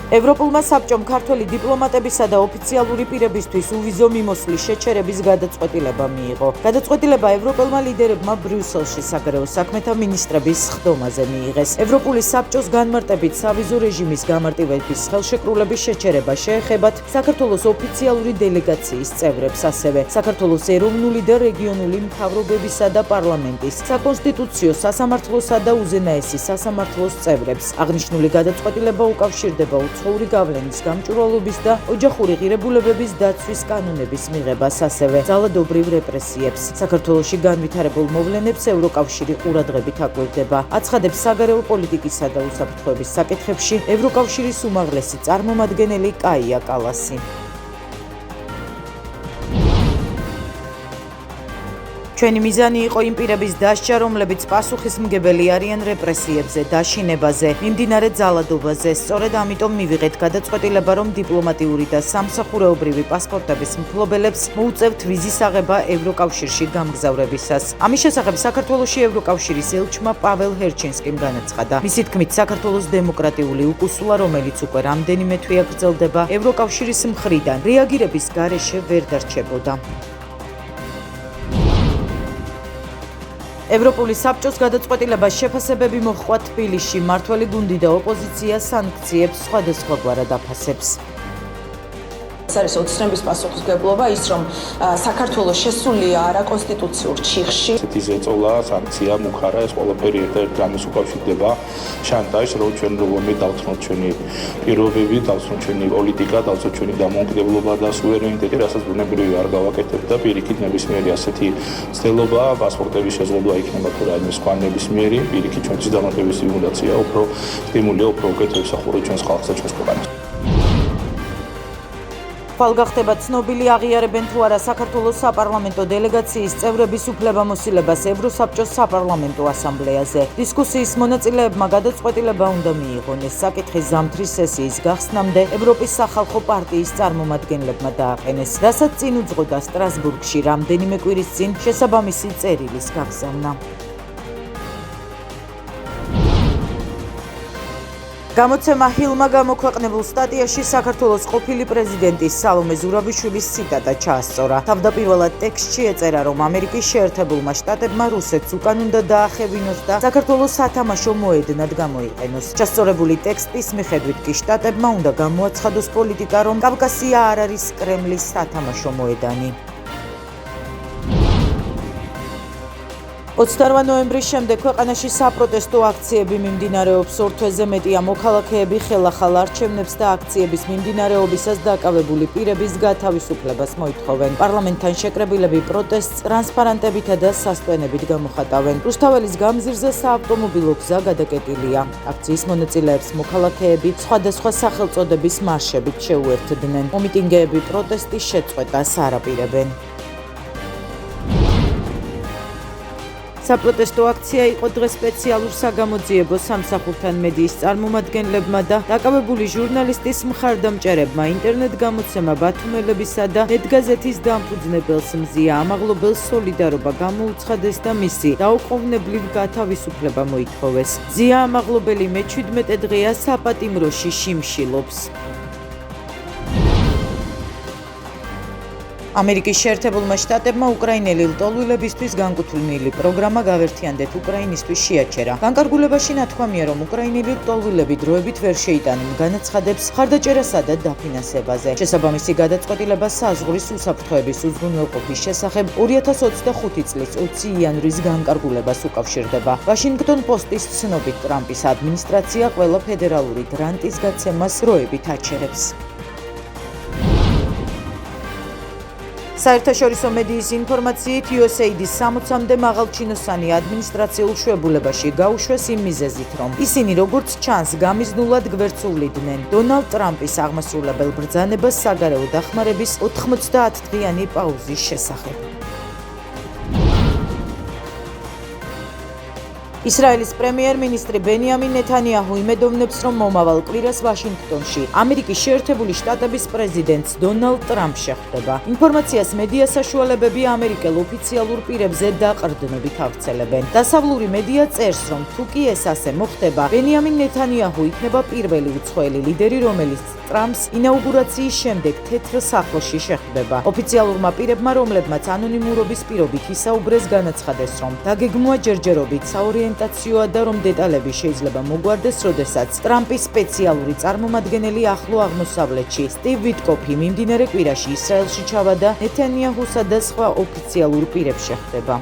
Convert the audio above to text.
ევროპულმა საბჭომ ქართველი დიპლომატებისა და ოფიციალური პირებისთვის უვიზო მიმოსვლის შეჩერების გადაწყვეტილება მიიღო. გადაწყვეტილება ევროპელმა ლიდერებმა ბრიუსელში საგარეო საქმეთა მინისტრების სხდომაზე მიიღეს. ევროპული საბჭოს განმარტებით სავიზო რეჟიმის გამარტივების ხელშეკრულების შეჩერება შეეხებათ საქართველოს ოფიციალური დელეგაციის წევრებს, ასევე საქართველოს ეროვნული და რეგიონული მთავრობებისა და პარლამენტის, საკონსტიტუციო სასამართლოსა და უზენაესი სასამართლოს წევრებს. აღნიშნული გადაწყვეტილება უკავშირდება უცხოური გავლენის გამჭვირვალობის და ოჯახური ღირებულებების დაცვის კანონების მიღებას, ასევე ძალადობრივ რეპრესიებს. საქართველოში განვითარებულ მოვლენებს ევროკავშირი ყურადღებით აკვირდება. აცხადებს საგარეო პოლიტიკისა და უსაფრთხოების საკითხებში ევროკავშირის უმაღლესი წარმომადგენელი კაია კალასი. ჩვენი მიზანი იყო იმ პირების დასჯა, რომლებიც პასუხისმგებელი არიან რეპრესიებზე, დაშინებაზე, მიმდინარე ძალადობაზე. სწორედ ამიტომ მივიღეთ გადაწყვეტილება, რომ დიპლომატიური და სამსახურეობრივი პასპორტების მფლობელებს მოუწევთ ვიზის აღება ევროკავშირში გამგზავრებისას. ამის შესახებ საქართველოში ევროკავშირის ელჩმა პაվել ჰერჩინსკიმ განაცხადა. მისი თქმით, საქართველოს დემოკრატიული უკუსულა, რომელიც უკვე რამდენიმე თვეა გრძელდება, ევროკავშირის მხრიდან რეაგირების გარეშე ვერ დარჩებოდა. ევროპული საბჭოს გადაწყვეტილებას შეფასებები მოჰყვა თბილისში. მმართველი გუნდი და ოპოზიცია სანქციებს სხვადასხვაგვარად აფასებს. ეს არის ოცნების პასუხისმგებლობა, ის რომ საქართველოს შესულია არაკონსტიტუციურ ჩიხში. ესეთი ზეწოლა, სანქცია, მუხარა, ეს ყველაფერი ერთ-ერთი ამის უკავშირდება შანტაჟს, რომ ჩვენ რომე დავცნოთ ჩვენი პირობები, დავცნოთ ჩვენი პოლიტიკა, დავცნოთ ჩვენი დამოუკიდებლობა და სუვერენიტეტი, რასაც ბუნებრივი არ გავაკეთებთ და პირიქით ნებისმიერი ასეთი ცდელობა, პასპორტების შეზღუდვა იქნება თუ რაიმე სხვა ნებისმიერი, პირიქით ჩვენთვის დამატებითი სტიმულაცია, უფრო სტიმულია, უფრო უკეთ ემსახურება ჩვენს ხალხს და ჩვენს ქვეყანას. ხვალ გახდება ცნობილი, აღიარებენ თუ არა საქართველოს საპარლამენტო დელეგაციის წევრების უფლებამოსილებას ევროსაბჭოს საპარლამენტო ასამბლეაზე. დისკუსიის მონაწილეებმა გადაწყვეტილება უნდა მიიღონ. ეს საკითხი ზამთრის სესიის გახსნამდე ევროპის სახალხო პარტიის წარმომადგენლებმა დააყენეს, რასაც წინ უძღოდა სტრასბურგში რამდენიმე კვირის წინ შესაბამისი წერილის გაგზავნა. გამოცემა ჰილმა გამოქვეყნებულ სტატიაში საქართველოს ყოფილი პრეზიდენტის სალომე ზურაბიშვილის ციტატა ჩაასწორა. თავდაპირველად ტექსტში ეწერა, რომ ამერიკის შეერთებულმა შტატებმა რუსეთს უკან უნდა დაახევინოს და საქართველოს სათამაშო მოედნად გამოიყენოს. ჩასწორებული ტექსტის მიხედვით კი შტატებმა უნდა გამოაცხადოს პოლიტიკა, რომ კავკასია არ არის კრემლის სათამაშო მოედანი. 28 ნოემბრის შემდეგ ქვეყანაში საპროტესტო აქციები მიმდინარეობს. 2 თვეზე მეტია მოქალაქეები ხელახალ არჩევნებს და აქციების მიმდინარეობისას დაკავებული პირების გათავისუფლებას მოითხოვენ. პარლამენტთან შეკრებილები პროტესტს ტრანსპარანტებითა და სასტვენებით გამოხატავენ. რუსთაველის გამზირზე საავტომობილო გზა გადაკეტილია. აქციის მონაწილეებს მოქალაქეები სხვადასხვა სახელწოდების მარშებით შეუერთდნენ. მომიტინგეები პროტესტის შეწყვეტას არ აპირებენ. საპროტესტო აქცია იყო დღეს სპეციალურ საგამოძიებო სამსახურთან მედიის წარმომადგენლებმა და დაკავებული ჟურნალისტის მხარდამჭერებმა ინტერნეტ გამოცემა ბათუმელებისა და ნეტგაზეთის დამფუძნებელს მზია ამაღლობელს სოლიდარობა გამოუცხადეს და მისი დაუყოვნებლივ გათავისუფლება მოითხოვეს. მზია ამაღლობელი მე-17 დღეა საპატიმროში შიმშილობს. ამერიკის შეერთებულმა შტატებმა უკრაინელი ლტოლვილებისთვის განკუთვნილი პროგრამა გავერთიანდეთ უკრაინისთვის შეაჩერა. განკარგულებაში ნათქვამია, რომ უკრაინელი ლტოლვილები დროებით ვერ შეიტანენ განაცხადებს ხარდაჭერასა და დაფინანსებაზე. შესაბამისი გადაწყვეტილება საზღვრის უსაფრთხოების უზრუნველყოფის შესახებ 2025 წლის 20 იანვრის განკარგულებას უკავშირდება. ვაშინგტონ პოსტის ცნობით, ტრამპის ადმინისტრაცია ყველა ფედერალური გრანტის გაცემას დროებით აჩერებს. საერთაშორისო მედიის ინფორმაციით USAID-ის 60-მდე მაღალჩინოსანი ადმინისტრაციულ შვებულებაში გაუშვეს იმ მიზეზით, რომ ისინი როგორც ჩანს გამიზნულად გვერდსუვლიდნენ დონალდ ტრამპის აღმასრულებელ ბრძანებას საგარეო დახმარების 90 დღიანი პაუზის შესახებ. ისრაელის პრემიერ-მინისტრი ბენიამინ ნეთანიაჰუ იმედოვნებს, რომ მომავალ კვირას ვაშინგტონში ამერიკის შეერთებული შტატების პრეზიდენტს დონალდ ტრამპს შეხვდება. ინფორმაციას მედია საშუალებები ამერიკელ ოფიციალურ პირებზე დაყრდნობით ავრცელებენ. დასავლური მედია წერს, რომ თუ კი ეს ასე მოხდება, ბენიამინ ნეთანიაჰუ იქნება პირველი უცხოელი ლიდერი, რომელიც ტრამპს ინაუგურაციის შემდეგ თეთრ სახლში შეხვდება. ოფიციალურმა პირებმა, რომლებმაც ანონიმურობის პირობით ისაუბრეს, განაცხადეს, რომ დაგეგმვა ჯერჯერობით საორიენტაციოა და რომ დეტალები შეიძლება მოგვარდეს, როდესაც ტრამპის სპეციალური წარმომადგენელი ახლო აღმოსავლეთში სტივ ვიტკოფი მიმდინარე კვირაში ისრაელში ჩავიდა ნეთანიაჰუსა და სხვა ოფიციალურ პირებს შეხვდება.